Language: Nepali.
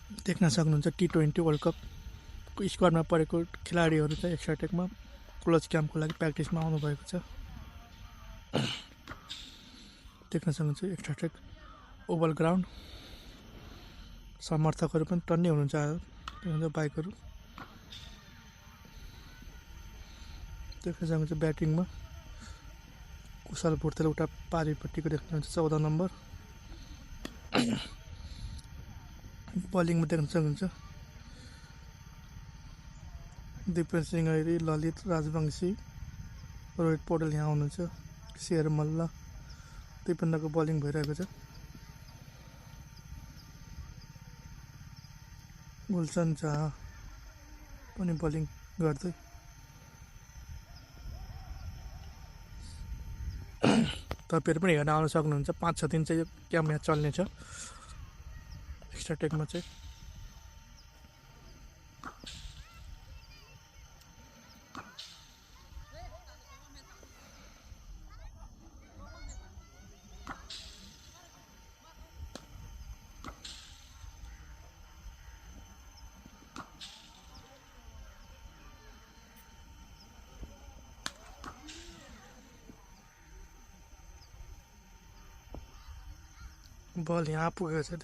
देख्न सक्नुहुन्छ T20 वर्ल्ड कपको स्क्वाडमा परेको खेलाडीहरू चाहिँ एक्स्ट्रा टेकमा क्लोज क्याम्पको लागि प्र्याक्टिसमा आउनुभएको छ। देख्न सक्नुहुन्छ एक्स्ट्रा टेक ओभल ग्राउन्ड, समर्थकहरू पनि टन्नै हुनुहुन्छ। देख्नुहुन्छ बाइकहरू देख्न सक्नुहुन्छ। ब्याटिङमा कुशल भुर्तेल उता पारिपट्टिको देख्नुहुन्छ 14 नम्बर। बलिङमा देख्न सक्नुहुन्छ दिपेन सिंह ऐरी, ललित राजवंशी, रोहित पौडेल यहाँ हुनुहुन्छ। शेर मल्ल, दिपेन्द्रको बलिङ भइरहेको छ। गुलसन शाह पनि बलिङ गर्दै। तपाईँहरू पनि हेर्न आउन सक्नुहुन्छ। 5-6 दिन चाहिँ यो क्याम्प यहाँ चल्नेछ एक्स्ट्रा टेकमा चाहिँ। बल यहाँ पुगेको छ।